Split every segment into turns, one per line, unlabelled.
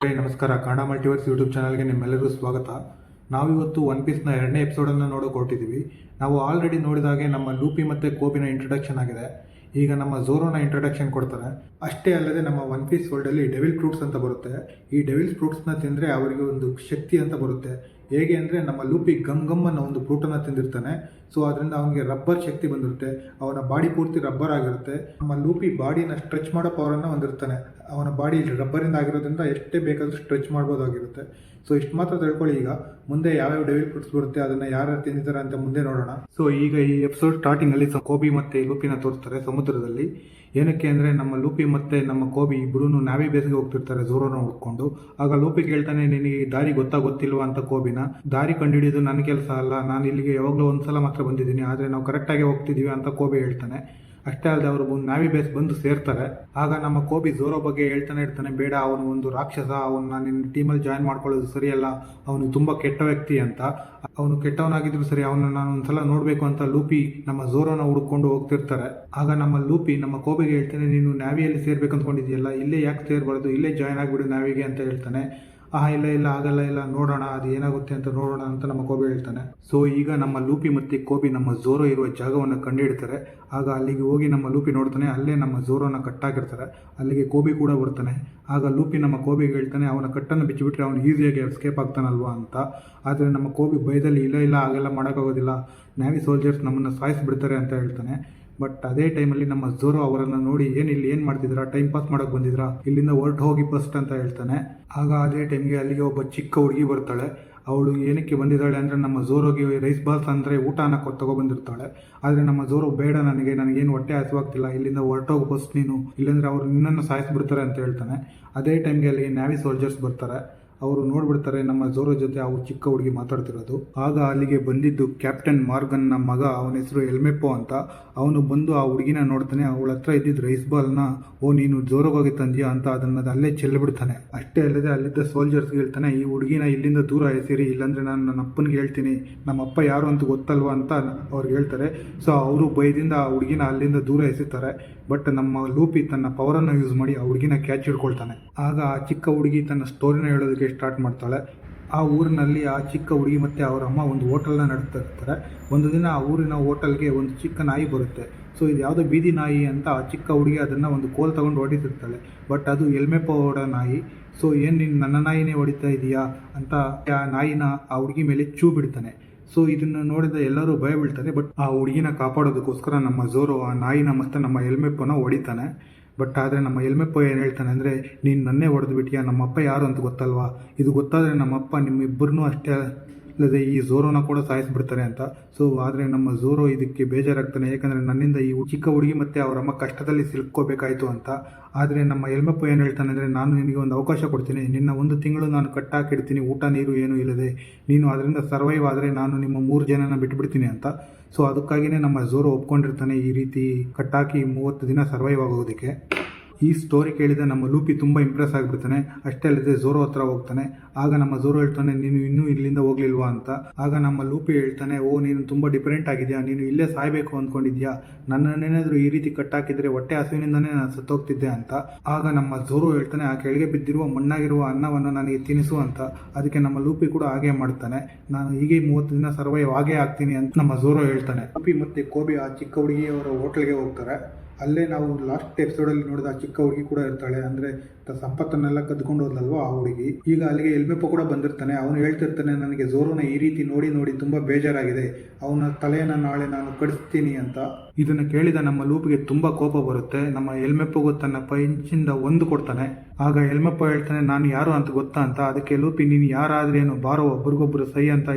ನಮಸ್ಕಾರ. Kannada multiverse YouTube ಚಾನಲ್ಗೆ ನಿಮ್ಮೆಲ್ಲರಿಗೂ ಸ್ವಾಗತ. ನಾವಿವತ್ತು ಒನ್ ಪೀಸ್ನ 2ನೇ ಎಪಿಸೋಡನ್ನು ನೋಡೋಕೆ ಹೊರಟಿದ್ದೀವಿ. ನಾವು ಆಲ್ರೆಡಿ ನೋಡಿದಾಗೆ ನಮ್ಮ ಲೂಪಿ ಮತ್ತು ಕೋಬಿನ ಇಂಟ್ರೊಡಕ್ಷನ್ ಆಗಿದೆ. ಈಗ ನಮ್ಮ ಝೋರೋನ ಇಂಟ್ರೊಡಕ್ಷನ್ ಕೊಡ್ತಾರೆ. ಅಷ್ಟೇ ಅಲ್ಲದೆ ನಮ್ಮ ಒನ್ ಪೀಸ್ ವರ್ಲ್ಡಲ್ಲಿ ಡೆವಿಲ್ ಫ್ರೂಟ್ಸ್ ಅಂತ ಬರುತ್ತೆ. ಈ ಡೆವಿಲ್ ಫ್ರೂಟ್ಸ್ನ ತಿಂದರೆ ಅವರಿಗೆ ಒಂದು ಶಕ್ತಿ ಅಂತ ಬರುತ್ತೆ. ಹೇಗೆ ಅಂದರೆ ನಮ್ಮ ಲೂಪಿ ಗಮ್ ಅನ್ನೋ ಒಂದು ಫ್ರೂಟನ್ನು ತಿಂದಿರ್ತಾನೆ. ಸೊ ಅದರಿಂದ ಅವನಿಗೆ ರಬ್ಬರ್ ಶಕ್ತಿ ಬಂದಿರುತ್ತೆ. ಅವನ ಬಾಡಿ ಪೂರ್ತಿ ರಬ್ಬರ್ ಆಗಿರುತ್ತೆ. ನಮ್ಮ ಲೂಪಿ ಬಾಡಿನ ಸ್ಟ್ರೆಚ್ ಮಾಡೋ ಪವರನ್ನು ಹೊಂದಿರ್ತಾನೆ. ಅವನ ಬಾಡಿ ರಬ್ಬರಿಂದ ಆಗಿರೋದ್ರಿಂದ ಎಷ್ಟೇ ಬೇಕಾದರೂ ಸ್ಟ್ರೆಚ್ ಮಾಡ್ಬೋದಾಗಿರುತ್ತೆ. ಸೊ ಇಷ್ಟು ಮಾತ್ರ ತಿಳ್ಕೊಳ್ಳಿ. ಈಗ ಮುಂದೆ ಯಾವ್ಯಾವ ಡೆವಿಲ್ ಫ್ರೂಟ್ಸ್ ಬರುತ್ತೆ, ಅದನ್ನ ಯಾರು ತಿಂದಿದ್ದಾರೆ ಅಂತ ಮುಂದೆ ನೋಡೋಣ. ಸೊ ಈಗ ಈ ಎಪಿಸೋಡ್ ಸ್ಟಾರ್ಟಿಂಗ್ ಅಲ್ಲಿ ಕೋಬಿ ಮತ್ತೆ ಲೂಪಿನ ತೋರಿಸ್ತಾರೆ ಸಮುದ್ರದಲ್ಲಿ. ಏನಕ್ಕೆ ಅಂದರೆ ನಮ್ಮ ಲೂಪಿ ಮತ್ತೆ ನಮ್ಮ ಕೋಬಿ ಇಬ್ಬರೂ ನ್ಯಾವಿ ಬೇಸ್ಗೆ ಹೋಗ್ತಿರ್ತಾರೆ ಝೋರೋನ ಹುಡ್ಕೊಂಡು. ಆಗ ಲೂಪಿ ಕೇಳ್ತಾನೆ, ನಿನಗೆ ದಾರಿ ಗೊತ್ತಿಲ್ವಾ ಅಂತ ಕೋಬಿನ. ದಾರಿ ಕಂಡುಹಿಡಿಯೋದು ನನ್ನ ಕೆಲಸ ಅಲ್ಲ, ನಾನು ಇಲ್ಲಿಗೆ ಯಾವಾಗಲೂ ಒಂದ್ಸಲ ಮಾತ್ರ ಬಂದಿದ್ದೀನಿ, ಆದರೆ ನಾವು ಕರೆಕ್ಟಾಗಿ ಹೋಗ್ತಿದ್ದೀವಿ ಅಂತ ಕೋಬಿ ಹೇಳ್ತಾನೆ. ಅಷ್ಟೇ ಅಲ್ಲದೆ ಅವರು ನ್ಯಾವಿ ಬೇಸ್ ಬಂದು ಸೇರ್ತಾರೆ. ಆಗ ನಮ್ಮ ಕೋಬಿ ಝೋರೋ ಬಗ್ಗೆ ಹೇಳ್ತಾನೆ ಇರ್ತಾನೆ, ಬೇಡ, ಅವನು ಒಂದು ರಾಕ್ಷಸ, ಅವನ್ನ ನಿನ್ನ ಟೀಮಲ್ಲಿ ಜಾಯ್ನ್ ಮಾಡ್ಕೊಳ್ಳೋದು ಸರಿಯಲ್ಲ, ಅವನು ತುಂಬ ಕೆಟ್ಟ ವ್ಯಕ್ತಿ ಅಂತ. ಅವನು ಕೆಟ್ಟವನಾಗಿದ್ರು ಸರಿ, ಅವನ್ನ ನಾನು ಒಂದ್ಸಲ ನೋಡಬೇಕು ಅಂತ ಲೂಪಿ ನಮ್ಮ ಝೋರೋನ ಹುಡ್ಕೊಂಡು ಹೋಗ್ತಿರ್ತಾರೆ. ಆಗ ನಮ್ಮ ಲೂಪಿ ನಮ್ಮ ಕೋಬಿಗೆ ಹೇಳ್ತಾನೆ, ನೀನು ನ್ಯಾವಿಯಲ್ಲಿ ಸೇರ್ಬೇಕು ಅಂದ್ಕೊಂಡಿದ್ಯಲ್ಲ, ಇಲ್ಲೇ ಯಾಕೆ ಸೇರ್ಬಾರ್ದು, ಇಲ್ಲೇ ಜಾಯ್ನ್ ಆಗಿಬಿಡು ನ್ಯಾವಿಗೆ ಅಂತ ಹೇಳ್ತಾನೆ. ಇಲ್ಲ ಆಗಲ್ಲ, ಇಲ್ಲ ನೋಡೋಣ, ಅದು ಏನಾಗುತ್ತೆ ಅಂತ ನೋಡೋಣ ಅಂತ ನಮ್ಮ ಕೋಬಿ ಹೇಳ್ತಾನೆ. ಸೊ ಈಗ ನಮ್ಮ ಲೂಪಿ ಮತ್ತು ಕೋಬಿ ನಮ್ಮ ಝೋರೋ ಇರುವ ಜಾಗವನ್ನು ಕಂಡುಹಿಡ್ತಾರೆ. ಆಗ ಅಲ್ಲಿಗೆ ಹೋಗಿ ನಮ್ಮ ಲೂಪಿ ನೋಡ್ತಾನೆ, ಅಲ್ಲೇ ನಮ್ಮ ಝೋರೋನ ಕಟ್ಟಾಕಿರ್ತಾರೆ. ಅಲ್ಲಿಗೆ ಕೋಬಿ ಕೂಡ ಬರ್ತಾನೆ. ಆಗ ಲೂಪಿ ನಮ್ಮ ಕೋಬಿಗೆ ಹೇಳ್ತಾನೆ, ಅವನ ಕಟ್ಟನ್ನು ಬಿಚ್ಚಿಬಿಟ್ರೆ ಅವನು ಈಸಿಯಾಗಿ ಎಸ್ಕೇಪ್ ಆಗ್ತಾನಲ್ವಾ ಅಂತ. ಆದರೆ ನಮ್ಮ ಕೋಬಿ ಭಯದಲ್ಲಿ ಇಲ್ಲ ಹಾಗೆಲ್ಲ ಮಾಡೋಕ್ಕಾಗೋದಿಲ್ಲ, ನ್ಯಾವಿ ಸೋಲ್ಜರ್ಸ್ ನಮ್ಮನ್ನು ಸಾಯಿಸಿಬಿಡ್ತಾರೆ ಅಂತ ಹೇಳ್ತಾನೆ. ಬಟ್ ಅದೇ ಟೈಮಲ್ಲಿ ನಮ್ಮ ಝೋರೋ ಅವರನ್ನು ನೋಡಿ, ಏನು ಮಾಡ್ತಿದ್ದೀರಾ, ಟೈಮ್ ಪಾಸ್ ಮಾಡೋಕೆ ಬಂದಿದ್ರಾ, ಇಲ್ಲಿಂದ ಹೊರಟು ಹೋಗಿ ಫಸ್ಟ್ ಅಂತ ಹೇಳ್ತಾನೆ. ಆಗ ಅದೇ ಟೈಮ್ಗೆ ಅಲ್ಲಿಗೆ ಒಬ್ಬ ಚಿಕ್ಕ ಹುಡುಗಿ ಬರ್ತಾಳೆ. ಅವಳು ಏನಕ್ಕೆ ಬಂದಿದ್ದಾಳೆ ಅಂದರೆ ನಮ್ಮ ಝೋರೋಗೆ ರೈಸ್ ಬಾಲ್ಸ್ ಅಂದರೆ ಊಟನ ತಗೊಬಂದಿರ್ತಾಳೆ. ಆದರೆ ನಮ್ಮ ಝೋರೋ, ಬೇಡ, ನನಗೇನು ಹೊಟ್ಟೆ ಹಸಿವಾಗ್ತಿಲ್ಲ, ಇಲ್ಲಿಂದ ಹೊರಟೋಗು ಫಸ್ಟ್ ನೀನು, ಇಲ್ಲಾಂದರೆ ಅವರು ನಿನ್ನನ್ನು ಸಾಯಿಸಿಬಿಡ್ತಾರೆ ಅಂತ ಹೇಳ್ತಾನೆ. ಅದೇ ಟೈಮ್ಗೆ ಅಲ್ಲಿ ನ್ಯಾವಿ ಸೋಲ್ಜರ್ಸ್ ಬರ್ತಾರೆ. ಅವರು ನೋಡ್ಬಿಡ್ತಾರೆ ನಮ್ಮ ಝೋರೋ ಜೊತೆ ಅವ್ರು ಚಿಕ್ಕ ಹುಡುಗಿ ಮಾತಾಡ್ತಿರೋದು. ಆಗ ಅಲ್ಲಿಗೆ ಬಂದಿದ್ದು ಕ್ಯಾಪ್ಟನ್ ಮಾರ್ಗನ್ನ ಮಗ, ಅವನ ಹೆಸರು ಎಲ್ಮೆಪ್ಪೋ ಅಂತ. ಅವನು ಬಂದು ಆ ಹುಡುಗಿನ ನೋಡ್ತಾನೆ. ಅವಳ ಹತ್ರ ಇದ್ದಿದ್ದು ರೈಸ್ ಬಾಲ್ನ, ಓ ನೀನು ಝೋರೋಗಾಗಿ ತಂದ್ಯಾ ಅಂತ ಅದನ್ನ ಅಲ್ಲೇ ಚೆಲ್ಲಿಬಿಡ್ತಾನೆ. ಅಷ್ಟೇ ಅಲ್ಲದೆ ಅಲ್ಲಿದ್ದ ಸೋಲ್ಜರ್ಸ್ಗೆ ಹೇಳ್ತಾನೆ, ಈ ಹುಡುಗಿನ ಇಲ್ಲಿಂದ ದೂರ ಎಸಿರಿ, ಇಲ್ಲಾಂದ್ರೆ ನಾನು ನನ್ನ ಅಪ್ಪನಿಗೆ ಹೇಳ್ತೀನಿ, ನಮ್ಮ ಅಪ್ಪ ಯಾರು ಅಂತ ಗೊತ್ತಲ್ವಾ ಅಂತ ಅವ್ರಿಗೆ ಹೇಳ್ತಾರೆ. ಸೊ ಅವರು ಭಯದಿಂದ ಆ ಹುಡುಗಿನ ಅಲ್ಲಿಂದ ದೂರ ಎಸಿತಾರೆ. ಬಟ್ ನಮ್ಮ ಲೂಪಿ ತನ್ನ ಪವರನ್ನು ಯೂಸ್ ಮಾಡಿ ಆ ಹುಡುಗಿನ ಕ್ಯಾಚ್ ಹಿಡ್ಕೊಳ್ತಾನೆ. ಆಗ ಆ ಚಿಕ್ಕ ಹುಡುಗಿ ತನ್ನ ಸ್ಟೋರಿನ ಹೇಳೋದಕ್ಕೆ ಸ್ಟಾರ್ಟ್ ಮಾಡ್ತಾಳೆ. ಆ ಊರಿನಲ್ಲಿ ಆ ಚಿಕ್ಕ ಹುಡುಗಿ ಮತ್ತು ಅವರ ಅಮ್ಮ ಒಂದು ಹೋಟೆಲ್ನ ನಡೆಸ್ತಾ ಇರ್ತಾರೆ. ಒಂದು ದಿನ ಆ ಊರಿನ ಹೋಟೆಲ್ಗೆ ಒಂದು ಚಿಕ್ಕ ನಾಯಿ ಬರುತ್ತೆ. ಸೊ ಇದು ಯಾವುದೋ ಬೀದಿ ನಾಯಿ ಅಂತ ಆ ಚಿಕ್ಕ ಹುಡುಗಿ ಅದನ್ನು ಒಂದು ಕೋಲ್ ತಗೊಂಡು ಹೊಡಿತಿರ್ತಾಳೆ. ಬಟ್ ಅದು ಎಲ್ಮೆಪ್ಪೋ ಹೊಡ ನಾಯಿ. ಸೊ ಏನು ನೀನು ನನ್ನ ನಾಯಿನೇ ಹೊಡಿತಾ ಇದೀಯಾ ಅಂತ ಆ ನಾಯಿನ ಆ ಹುಡುಗಿ ಮೇಲೆ ಚೂ ಬಿಡ್ತಾನೆ. ಸೊ ಇದನ್ನು ನೋಡಿದ ಎಲ್ಲರೂ ಭಯ ಬೀಳ್ತಾರೆ. ಬಟ್ ಆ ಹುಡುಗಿನ ಕಾಪಾಡೋದಕ್ಕೋಸ್ಕರ ನಮ್ಮ ಝೋರೋ ಆ ನಾಯಿನ ಮತ್ತು ನಮ್ಮ ಎಲ್ಮೆಪ್ಪೋನ ಹೊಡಿತಾನೆ. ಬಟ್ ಆದರೆ ನಮ್ಮ ಎಲ್ಮೆಪ್ಪೋ ಏನು ಹೇಳ್ತಾನೆ ಅಂದರೆ, ನೀನು ನನ್ನೇ ಹೊಡೆದು ಬಿಟ್ಟಿಯಾ, ನಮ್ಮಪ್ಪ ಯಾರು ಅಂತ ಗೊತ್ತಲ್ವಾ, ಇದು ಗೊತ್ತಾದರೆ ನಮ್ಮಪ್ಪ ನಿಮ್ಮಿಬ್ಬರನ್ನೂ ಅಷ್ಟೇ ಅಲ್ಲದೆ ಈ ಝೋರೋನ ಕೂಡ ಸಾಯಿಸಿಬಿಡ್ತಾರೆ ಅಂತ. ಸೊ ಆದರೆ ನಮ್ಮ ಝೋರೋ ಇದಕ್ಕೆ ಬೇಜಾರಾಗ್ತಾನೆ, ಯಾಕಂದರೆ ನನ್ನಿಂದ ಈ ಚಿಕ್ಕ ಹುಡುಗಿ ಮತ್ತು ಅವರಮ್ಮ ಕಷ್ಟದಲ್ಲಿ ಸಿಲ್ಕೋಬೇಕಾಯಿತು ಅಂತ. ಆದರೆ ನಮ್ಮ ಎಲ್ಮೆಪ್ಪೋ ಏನು ಹೇಳ್ತಾನೆ ಅಂದರೆ, ನಾನು ನಿನಗೆ ಒಂದು ಅವಕಾಶ ಕೊಡ್ತೀನಿ, ನಿನ್ನ 1 ತಿಂಗಳು ನಾನು ಕಟ್ಟಾಕಿಡ್ತೀನಿ, ಊಟ ನೀರು ಏನೂ ಇಲ್ಲದೆ, ನೀನು ಅದರಿಂದ ಸರ್ವೈವ್ ಆದರೆ ನಾನು ನಿಮ್ಮ 3 ಜನನ ಬಿಟ್ಬಿಡ್ತೀನಿ ಅಂತ. ಸೊ ಅದಕ್ಕಾಗಿಯೇ ನಮ್ಮ ಝೋರೋ ಒಪ್ಕೊಂಡಿರ್ತಾನೆ ಈ ರೀತಿ ಕಟ್ಟಾಕಿ 30 ದಿನ ಸರ್ವೈವ್ ಆಗೋದಕ್ಕೆ. ಈ ಸ್ಟೋರಿ ಕೇಳಿದ ನಮ್ಮ ಲೂಪಿ ತುಂಬ ಇಂಪ್ರೆಸ್ ಆಗಿಬಿಡ್ತಾನೆ. ಅಷ್ಟೇ ಅಲ್ಲದೆ ಝೋರೋ ಹತ್ರ ಹೋಗ್ತಾನೆ. ಆಗ ನಮ್ಮ ಝೋರೋ ಹೇಳ್ತಾನೆ, ನೀನು ಇನ್ನೂ ಇಲ್ಲಿಂದ ಹೋಗ್ಲಿಲ್ವಾ ಅಂತ. ಆಗ ನಮ್ಮ ಲೂಪಿ ಹೇಳ್ತಾನೆ, ಓ ನೀನು ತುಂಬ ಡಿಫರೆಂಟ್ ಆಗಿದೆಯಾ, ನೀನು ಇಲ್ಲೇ ಸಾಯಬೇಕು ಅಂದ್ಕೊಂಡಿದ್ಯಾ, ನನ್ನನ್ನೇನಾದರೂ ಈ ರೀತಿ ಕಟ್ಟಾಕಿದ್ರೆ ಹೊಟ್ಟೆ ಹಸುವಿನಿಂದನೇ ನಾನು ಸತ್ತೋಗ್ತಿದ್ದೆ ಅಂತ. ಆಗ ನಮ್ಮ ಝೋರೋ ಹೇಳ್ತಾನೆ, ಆ ಕೆಳಗೆ ಬಿದ್ದಿರುವ ಮಣ್ಣಾಗಿರುವ ಅನ್ನವನ್ನು ನನಗೆ ತಿನ್ನಿಸು ಅಂತ. ಅದಕ್ಕೆ ನಮ್ಮ ಲೂಪಿ ಕೂಡ ಹಾಗೆ ಮಾಡ್ತಾನೆ. ನಾನು ಹೀಗೆ 30 ದಿನ ಸರ್ವೈವ್ ಆಗೇ ಆಗ್ತೀನಿ ಅಂತ ನಮ್ಮ ಝೋರೋ ಹೇಳ್ತಾನೆ. ಲೂಪಿ ಮತ್ತು ಕೋಬಿ ಆ ಚಿಕ್ಕ ಹುಡುಗಿಯವರ ಹೋಟ್ಲಿಗೆ ಹೋಗ್ತಾರೆ. ಅಲ್ಲೇ ನಾವು ಲಾಸ್ಟ್ ಎಪಿಸೋಡಲ್ಲಿ ನೋಡಿದ ಆ ಚಿಕ್ಕ ಹುಡುಗಿ ಕೂಡ ಇರ್ತಾಳೆ. ಅಂದರೆ ಸಂಪತ್ತನ್ನೆಲ್ಲ ಕದ್ಕೊಂಡು ಹೋದ್ಲಲ್ವ ಆ ಹುಡುಗಿ. ಈಗ ಅಲ್ಲಿಗೆ ಎಲ್ಮೆಪ್ಪೋ ಕೂಡ ಬಂದಿರ್ತಾನೆ. ಅವನು ಹೇಳ್ತಿರ್ತಾನೆ, ನನಗೆ ಝೋರೋನ ಈ ರೀತಿ ನೋಡಿ ತುಂಬ ಬೇಜಾರಾಗಿದೆ, ಅವನ ತಲೆಯನ್ನು ನಾಳೆ ನಾನು ಕಡಿಸ್ತೀನಿ ಅಂತ. ಇದನ್ನು ಕೇಳಿದ ನಮ್ಮ ಲೂಪಿಗೆ ತುಂಬ ಕೋಪ ಬರುತ್ತೆ. ನಮ್ಮ ಎಲ್ಮೆಪ್ಪೋಗೂ ತನ್ನ ಪಂಚಿಂದ 1 ಕೊಡ್ತಾನೆ. ಆಗ ಎಲ್ಮೆಪ್ಪೋ ಹೇಳ್ತಾನೆ, ನಾನು ಯಾರು ಅಂತ ಗೊತ್ತಾ ಅಂತ. ಅದಕ್ಕೆ ಲೂಪಿ, ನೀನು ಯಾರಾದ್ರೇನು, ಬಾರೋ ಒಬ್ರಿಗೊಬ್ರು ಸೈ ಅಂತ,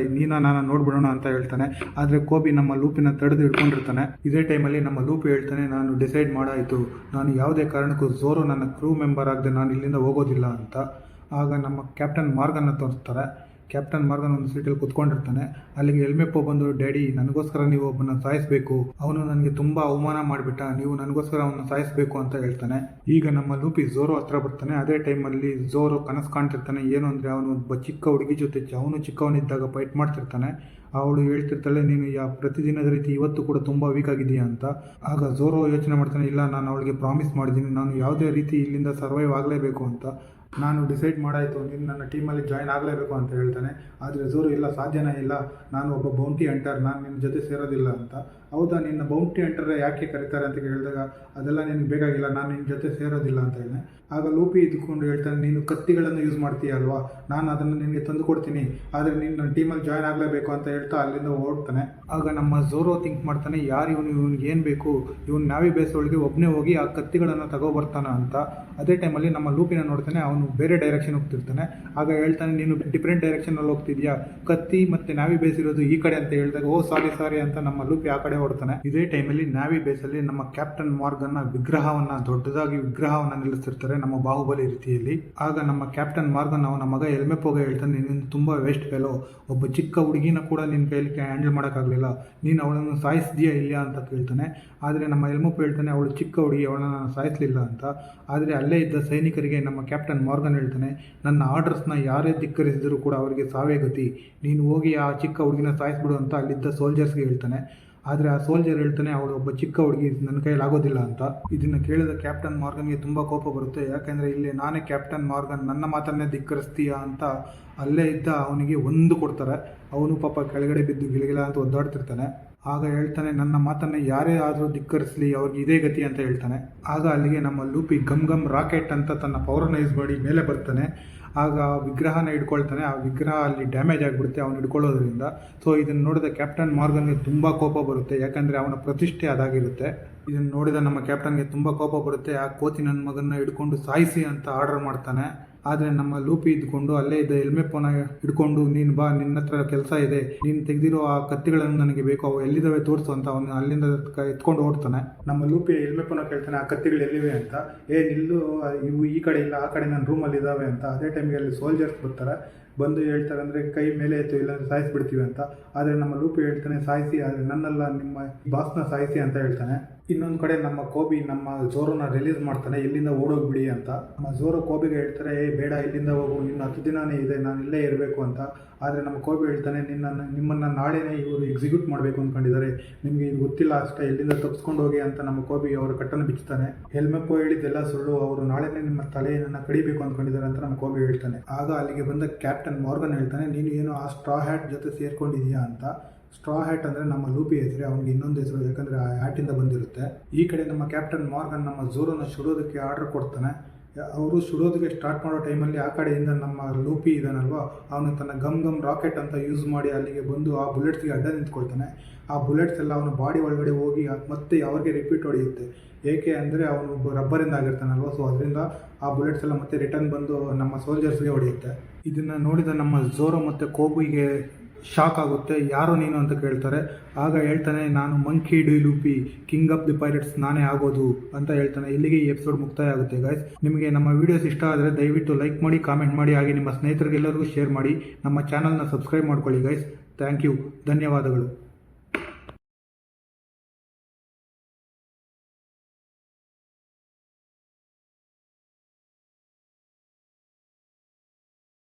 ನಾನು ನೋಡ್ಬಿಡೋಣ ಅಂತ ಹೇಳ್ತಾನೆ. ಆದರೆ ಕೋಬಿ ನಮ್ಮ ಲೂಪಿನ ತಡೆದು ಹಿಡ್ಕೊಂಡಿರ್ತಾನೆ. ಇದೇ ಟೈಮಲ್ಲಿ ನಮ್ಮ ಲೂಪಿ ಹೇಳ್ತಾನೆ, ನಾನು ಡಿಸೈಡ್ ಮಾಡಾಯಿತು, ನಾನು ಯಾವುದೇ ಕಾರಣಕ್ಕೂ ಝೋರೋ ನನ್ನ ಕ್ರೂ ಮೆಂಬರ್ ಆಗದೆ ನಾನು ಇಲ್ಲಿಂದ ಹೋಗೋದಿಲ್ಲ ಅಂತ. ಆಗ ನಮ್ಮ ಕ್ಯಾಪ್ಟನ್ ಮಾರ್ಗನ್ನ ತೋರಿಸ್ತಾರೆ. ಕ್ಯಾಪ್ಟನ್ ಮಾರ್ಗನ್ ಒಂದು ಸೀಟಲ್ಲಿ ಕುತ್ಕೊಂಡಿರ್ತಾನೆ. ಅಲ್ಲಿಗೆ ಎಲ್ಮೆಪ್ಪೋ ಬಂದು, ಡ್ಯಾಡಿ ನನಗೋಸ್ಕರ ನೀವು ಒಬ್ಬನ ಸಾಯಿಸಬೇಕು, ಅವನು ನನಗೆ ತುಂಬ ಅವಮಾನ ಮಾಡಿಬಿಟ್ಟ, ನೀವು ನನಗೋಸ್ಕರ ಅವನ್ನ ಸಾಯಿಸಬೇಕು ಅಂತ ಹೇಳ್ತಾನೆ. ಈಗ ನಮ್ಮ ಲೂಪಿ ಝೋರೋ ಹತ್ರ ಬರ್ತಾನೆ. ಅದೇ ಟೈಮಲ್ಲಿ ಝೋರೋ ಕನಸು ಕಾಣ್ತಿರ್ತಾನೆ. ಏನು ಅಂದರೆ, ಅವನು ಒಬ್ಬ ಚಿಕ್ಕ ಹುಡುಗಿ ಜೊತೆ ಅವನು ಚಿಕ್ಕವನಿದ್ದಾಗ ಫೈಟ್ ಮಾಡ್ತಿರ್ತಾನೆ. ಅವಳು ಹೇಳ್ತಿರ್ತಾಳೆ, ನೀನು ಪ್ರತಿದಿನದ ರೀತಿ ಇವತ್ತು ಕೂಡ ತುಂಬ ವೀಕ್ ಆಗಿದೆಯಾ ಅಂತ. ಆಗ ಝೋರೋ ಯೋಚನೆ ಮಾಡ್ತಾನೆ, ಇಲ್ಲ, ನಾನು ಅವಳಿಗೆ ಪ್ರಾಮಿಸ್ ಮಾಡಿದ್ದೀನಿ, ನಾನು ಯಾವುದೇ ರೀತಿ ಇಲ್ಲಿಂದ ಸರ್ವೈವ್ ಆಗಲೇಬೇಕು ಅಂತ. ನಾನು ಡಿಸೈಡ್ ಮಾಡಾಯಿತು, ನೀನು ನನ್ನ ಟೀಮಲ್ಲಿ ಜಾಯ್ನ್ ಆಗಲೇಬೇಕು ಅಂತ ಹೇಳ್ತಾನೆ. ಆದರೆ ಝೋರೋ ಇಲ್ಲ, ಸಾಧ್ಯನೇ ಇಲ್ಲ, ನಾನು ಒಬ್ಬ ಬೌಂಟಿ ಹಂಟರ್, ನಾನು ನಿನ್ನ ಜೊತೆ ಸೇರೋದಿಲ್ಲ ಅಂತ. ಹೌದಾ, ನಿನ್ನ ಬೌಂಟಿ ಹಂಟರ್ ಯಾಕೆ ಕರೀತಾರೆ ಅಂತ ಹೇಳಿದಾಗ, ಅದೆಲ್ಲ ನಿನಗೆ ಬೇಕಾಗಿಲ್ಲ, ನಾನು ನಿನ್ನ ಜೊತೆ ಸೇರೋದಿಲ್ಲ ಅಂತ ಹೇಳಿದೆ. ಆಗ ಲೂಪಿ ಇದ್ಕೊಂಡು ಹೇಳ್ತಾನೆ, ನೀನು ಕತ್ತಿಗಳನ್ನು ಯೂಸ್ ಮಾಡ್ತೀಯ ಅಲ್ವಾ, ನಾನು ಅದನ್ನು ನಿನಗೆ ತಂದು ಕೊಡ್ತೀನಿ, ಆದರೆ ನೀನು ನನ್ನ ಟೀಮಲ್ಲಿ ಜಾಯ್ನ್ ಆಗಲೇಬೇಕು ಅಂತ ಹೇಳ್ತಾ ಅಲ್ಲಿಂದ ಓಡ್ತಾನೆ. ಆಗ ನಮ್ಮ ಝೋರೋ ಥಿಂಕ್ ಮಾಡ್ತಾನೆ, ಯಾರು ಇವನಿಗೆ ಏನು ಬೇಕು, ಇವನು ನಾವಿ ಬೇಸ್ ಒಳಗೆ ಒಬ್ಬನೇ ಹೋಗಿ ಆ ಕತ್ತಿಗಳನ್ನು ತಗೋಬರ್ತಾನ ಅಂತ. ಅದೇ ಟೈಮಲ್ಲಿ ನಮ್ಮ ಲೂಪಿನ ನೋಡ್ತಾನೆ, ಅವನು ಬೇರೆ ಡೈರೆಕ್ಷನ್ ಹೋಗ್ತಿರ್ತಾನೆ. ಆಗ ಹೇಳ್ತಾನೆ, ನೀನು ಡಿಫ್ರೆಂಟ್ ಡೈರೆಕ್ಷನಲ್ಲಿ ಹೋಗ್ತಿದ್ಯಾ, ಕತ್ತಿ ಮತ್ತು ನಾವಿ ಬೇಸ್ ಇರೋದು ಈ ಕಡೆ ಅಂತ ಹೇಳಿದಾಗ, ಓ ಸಾರಿ ಅಂತ ನಮ್ಮ ಲೂಪಿ ಆ ಕಡೆ ಓಡ್ತಾನೆ. ಇದೇ ಟೈಮಲ್ಲಿ ನಾವಿ ಬೇಸಲ್ಲಿ ನಮ್ಮ ಕ್ಯಾಪ್ಟನ್ ಮಾರ್ಗನ್ನ ದೊಡ್ಡದಾಗಿ ವಿಗ್ರಹವನ್ನು ನಿಲ್ಲಿಸ್ತಿರ್ತಾರೆ, ನಮ್ಮ ಬಾಹುಬಲಿ ರೀತಿಯಲ್ಲಿ. ಆಗ ನಮ್ಮ ಕ್ಯಾಪ್ಟನ್ ಮಾರ್ಗನ್ ಅವನ ಮಗ ಎಲ್ಮೆಪೋಗ ಹೇಳ್ತಾನೆ, ನೀನು ತುಂಬ ವೇಸ್ಟ್ ಫೆಲೋ, ಒಬ್ಬ ಚಿಕ್ಕ ಹುಡುಗಿನ ಕೂಡ ನಿನ್ನ ಕೈಲಿ ಹ್ಯಾಂಡಲ್ ಮಾಡೋಕ್ಕಾಗಲಿಲ್ಲ, ನೀನು ಅವಳನ್ನು ಸಾಯಿಸಿದ್ಯಾ ಇಲ್ಲ ಅಂತ ಕೇಳ್ತಾನೆ. ಆದರೆ ನಮ್ಮ ಎಲ್ಮೆಪೋ ಹೇಳ್ತಾನೆ, ಅವಳು ಚಿಕ್ಕ ಹುಡುಗಿ, ಅವಳನ್ನು ನಾನು ಸಾಯಿಸಲಿಲ್ಲ ಅಂತ. ಆದರೆ ಅಲ್ಲೇ ಇದ್ದ ಸೈನಿಕರಿಗೆ ನಮ್ಮ ಕ್ಯಾಪ್ಟನ್ ಮಾರ್ಗನ್ ಹೇಳ್ತಾನೆ, ನನ್ನ ಆರ್ಡರ್ಸ್ನ ಯಾರೇ ಧಿಕ್ಕರಿಸಿದರೂ ಕೂಡ ಅವರಿಗೆ ಸಾವೇ ಗತಿ, ನೀನು ಹೋಗಿ ಆ ಚಿಕ್ಕ ಹುಡುಗಿನ ಸಾಯಿಸ್ಬಿಡು ಅಂತ ಅಲ್ಲಿದ್ದ ಸೋಲ್ಜರ್ಸ್ಗೆ ಹೇಳ್ತಾನೆ. ಆದರೆ ಆ ಸೋಲ್ಜರ್ ಹೇಳ್ತಾನೆ, ಅವಳು ಒಬ್ಬ ಚಿಕ್ಕ ಹುಡುಗಿ, ನನ್ನ ಕೈಯಲ್ಲಿ ಆಗೋದಿಲ್ಲ ಅಂತ. ಇದನ್ನು ಕೇಳಿದ ಕ್ಯಾಪ್ಟನ್ ಮಾರ್ಗನ್ಗೆ ತುಂಬ ಕೋಪ ಬರುತ್ತೆ. ಯಾಕೆಂದರೆ ಇಲ್ಲಿ ನಾನೇ ಕ್ಯಾಪ್ಟನ್ ಮಾರ್ಗನ್, ನನ್ನ ಮಾತನ್ನೇ ಧಿಕ್ಕರಿಸ್ತೀಯಾ ಅಂತ ಅಲ್ಲೇ ಇದ್ದ ಅವನಿಗೆ ಒಂದು ಕೊಡ್ತಾರೆ. ಅವನು ಪಾಪ ಕೆಳಗಡೆ ಬಿದ್ದು ಗಿಲಗಿಲ ಅಂತ ಒದ್ದಾಡ್ತಿರ್ತಾನೆ. ಆಗ ಹೇಳ್ತಾನೆ, ನನ್ನ ಮಾತನ್ನು ಯಾರೇ ಆದರೂ ಧಿಕ್ಕರಿಸಲಿ, ಅವ್ರಿಗೆ ಇದೇ ಗತಿ ಅಂತ ಹೇಳ್ತಾನೆ. ಆಗ ಅಲ್ಲಿಗೆ ನಮ್ಮ ಲೂಪಿ ಗಮ್ ರಾಕೆಟ್ ಅಂತ ತನ್ನ ಪವರನ್ನು ಯೂಸ್ ಮಾಡಿ ಮೇಲೆ ಬರ್ತಾನೆ. ಆಗ ವಿಗ್ರಹನ ಹಿಡ್ಕೊಳ್ತಾನೆ. ಆ ವಿಗ್ರಹ ಅಲ್ಲಿ ಡ್ಯಾಮೇಜ್ ಆಗಿಬಿಡುತ್ತೆ ಅವನು ಹಿಡ್ಕೊಳ್ಳೋದ್ರಿಂದ. ಸೊ ಇದನ್ನು ನೋಡಿದ ಕ್ಯಾಪ್ಟನ್ ಮಾರ್ಗನ್ಗೆ ತುಂಬ ಕೋಪ ಬರುತ್ತೆ, ಯಾಕಂದರೆ ಅವನ ಪ್ರತಿಷ್ಠೆ ಅದಾಗಿರುತ್ತೆ. ಇದನ್ನು ನೋಡಿದ ನಮ್ಮ ಕ್ಯಾಪ್ಟನ್ಗೆ ತುಂಬ ಕೋಪ ಬರುತ್ತೆ. ಆ ಕೋತಿ ನನ್ನ ಮಗನ್ನ ಹಿಡ್ಕೊಂಡು ಸಾಯಿಸಿ ಅಂತ ಆರ್ಡರ್ ಮಾಡ್ತಾನೆ. ಆದರೆ ನಮ್ಮ ಲೂಪಿ ಇದ್ಕೊಂಡು ಅಲ್ಲೇ ಇದ್ದ ಎಲ್ಮೆಪೋನ ಹಿಡ್ಕೊಂಡು, ನೀನು ಬಾ, ನಿನ್ನ ಹತ್ರ ಕೆಲಸ ಇದೆ, ನೀನು ತೆಗೆದಿರೋ ಆ ಕತ್ತಿಗಳನ್ನು ನನಗೆ ಬೇಕು, ಅವು ಎಲ್ಲಿದ್ದಾವೆ ತೋರಿಸು ಅಂತ ಅವನು ಅಲ್ಲಿಂದ ಎತ್ಕೊಂಡು ಓಡ್ತಾನೆ. ನಮ್ಮ ಲೂಪಿ ಎಲ್ಮೆಪೋನ ಕೇಳ್ತಾನೆ, ಆ ಕತ್ತಿಗಳು ಎಲ್ಲಿವೆ ಅಂತ. ನಿಲ್ಲು, ಇವು ಈ ಕಡೆ ಇಲ್ಲ, ಆ ಕಡೆ ನನ್ನ ರೂಮಲ್ಲಿ ಇದ್ದಾವೆ ಅಂತ. ಅದೇ ಟೈಮ್ಗೆ ಅಲ್ಲಿ ಸೋಲ್ಜರ್ಸ್ ಬರ್ತಾರೆ. ಬಂದು ಹೇಳ್ತಾರೆ, ಅಂದರೆ ಕೈ ಮೇಲೆ ಎತ್ತು, ಇಲ್ಲಾಂದರೆ ಸಾಯಿಸಿಬಿಡ್ತೀವಿ ಅಂತ. ಆದರೆ ನಮ್ಮ ಲೂಪಿ ಹೇಳ್ತಾನೆ, ಸಾಯಿಸಿ, ಆದರೆ ನನ್ನಲ್ಲ, ನಿಮ್ಮ ಬಾಸ್ನ ಸಾಯಿಸಿ ಅಂತ ಹೇಳ್ತಾನೆ. ಇನ್ನೊಂದು ಕಡೆ ನಮ್ಮ ಕೋಬಿ ನಮ್ಮ ಝೋರೋನ ರಿಲೀಸ್ ಮಾಡ್ತಾನೆ, ಇಲ್ಲಿಂದ ಓಡೋಗ್ಬಿಡಿ ಅಂತ. ನಮ್ಮ ಝೋರೋ ಕೋಬಿಗೆ ಹೇಳ್ತಾರೆ, ಬೇಡ, ಇಲ್ಲಿಂದ ಹೋಗು, ಇನ್ನು 10 ದಿನವೇ ಇದೆ, ನಾನು ಇಲ್ಲೇ ಇರಬೇಕು ಅಂತ. ಆದರೆ ನಮ್ಮ ಕೋಬಿ ಹೇಳ್ತಾನೆ, ನಿಮ್ಮನ್ನು ನಾಳೆನೇ ಇವರು ಎಕ್ಸಿಕ್ಯೂಟ್ ಮಾಡಬೇಕು ಅಂದ್ಕೊಂಡಿದ್ದಾರೆ, ನಿಮಗೆ ಇದು ಗೊತ್ತಿಲ್ಲ ಅಷ್ಟೇ, ಇಲ್ಲಿಂದ ತಪ್ಪಿಸ್ಕೊಂಡು ಹೋಗಿ ಅಂತ ನಮ್ಮ ಕೋಬಿ ಅವರ ಕಟ್ಟನ್ನು ಬಿಚ್ಚುತ್ತಾನೆ. ಎಲ್ಮೆಪೋ ಹೇಳಿದ್ದೆಲ್ಲ ಸುಳ್ಳು, ಅವರು ನಾಳೆನೇ ನಿಮ್ಮ ತಲೆಯನ್ನು ಕಡಿಬೇಕು ಅಂದ್ಕೊಂಡಿದ್ದಾರೆ ಅಂತ ನಮ್ಮ ಕೋಬಿ ಹೇಳ್ತಾನೆ. ಆಗ ಅಲ್ಲಿಗೆ ಬಂದ ಕ್ಯಾಪ್ಟನ್ ಮಾರ್ಗನ್ ಹೇಳ್ತಾನೆ, ನೀನು ಏನು ಆ ಸ್ಟ್ರಾ ಹ್ಯಾಟ್ ಜೊತೆ ಸೇರ್ಕೊಂಡಿದೀಯಾ ಅಂತ. ಸ್ಟ್ರಾ ಹ್ಯಾಟ್ ಅಂದರೆ ನಮ್ಮ ಲೂಪಿ ಹೆಸರು, ಅವನಿಗೆ ಇನ್ನೊಂದು ಹೆಸರು, ಯಾಕಂದರೆ ಆ ಹ್ಯಾಟಿಂದ ಬಂದಿರುತ್ತೆ. ಈ ಕಡೆ ನಮ್ಮ ಕ್ಯಾಪ್ಟನ್ ಮಾರ್ಗನ್ ನಮ್ಮ ಝೋರೋನ ಸುಡೋದಕ್ಕೆ ಆರ್ಡರ್ ಕೊಡ್ತಾನೆ. ಅವರು ಸುಡೋದಕ್ಕೆ ಸ್ಟಾರ್ಟ್ ಮಾಡೋ ಟೈಮಲ್ಲಿ ಆ ಕಡೆಯಿಂದ ನಮ್ಮ ಲೂಪಿ ಇದ್ದಾನಲ್ವ, ಅವನು ತನ್ನ ಗಮ್ ರಾಕೆಟ್ ಅಂತ ಯೂಸ್ ಮಾಡಿ ಅಲ್ಲಿಗೆ ಬಂದು ಆ ಬುಲೆಟ್ಸ್ಗೆ ಅಡ್ಡ ನಿಂತ್ಕೊಳ್ತಾನೆ. ಆ ಬುಲೆಟ್ಸ್ ಎಲ್ಲ ಅವನ ಬಾಡಿ ಒಳಗಡೆ ಹೋಗಿ ಮತ್ತೆ ಅವ್ರಿಗೆ ರಿಪೀಟ್ ಹೊಡೆಯುತ್ತೆ. ಏಕೆ ಅಂದರೆ ಅವನು ರಬ್ಬರಿಂದ ಆಗಿರ್ತಾನಲ್ವ, ಸೊ ಅದರಿಂದ ಆ ಬುಲೆಟ್ಸ್ ಎಲ್ಲ ಮತ್ತೆ ರಿಟರ್ನ್ ಬಂದು ನಮ್ಮ ಸೋಲ್ಜರ್ಸ್ಗೆ ಹೊಡೆಯುತ್ತೆ. ಇದನ್ನು ನೋಡಿದ ನಮ್ಮ ಝೋರೋ ಮತ್ತು ಕೋಬಿಗೆ ಶಾಕ್ ಆಗುತ್ತೆ. ಯಾರು ನೀನು ಅಂತ ಕೇಳ್ತಾರೆ. ಆಗ ಹೇಳ್ತಾನೆ, ನಾನು Monkey D Luffy, king of the pirates ನಾನೇ ಆಗೋದು ಅಂತ ಹೇಳ್ತಾನೆ. ಇಲ್ಲಿಗೆ ಈ ಎಪಿಸೋಡ್ ಮುಕ್ತಾಯ ಆಗುತ್ತೆ ಗೈಸ್. ನಿಮಗೆ ನಮ್ಮ ವೀಡಿಯೋಸ್ ಇಷ್ಟ ಆದರೆ ದಯವಿಟ್ಟು ಲೈಕ್ ಮಾಡಿ, ಕಾಮೆಂಟ್ ಮಾಡಿ, ಹಾಗೆ ನಿಮ್ಮ ಸ್ನೇಹಿತರಿಗೆಲ್ಲರಿಗೂ ಶೇರ್ ಮಾಡಿ. ನಮ್ಮ ಚಾನಲ್ನ ಸಬ್ಸ್ಕ್ರೈಬ್ ಮಾಡ್ಕೊಳ್ಳಿ ಗೈಸ್. ಥ್ಯಾಂಕ್ ಯು, ಧನ್ಯವಾದಗಳು.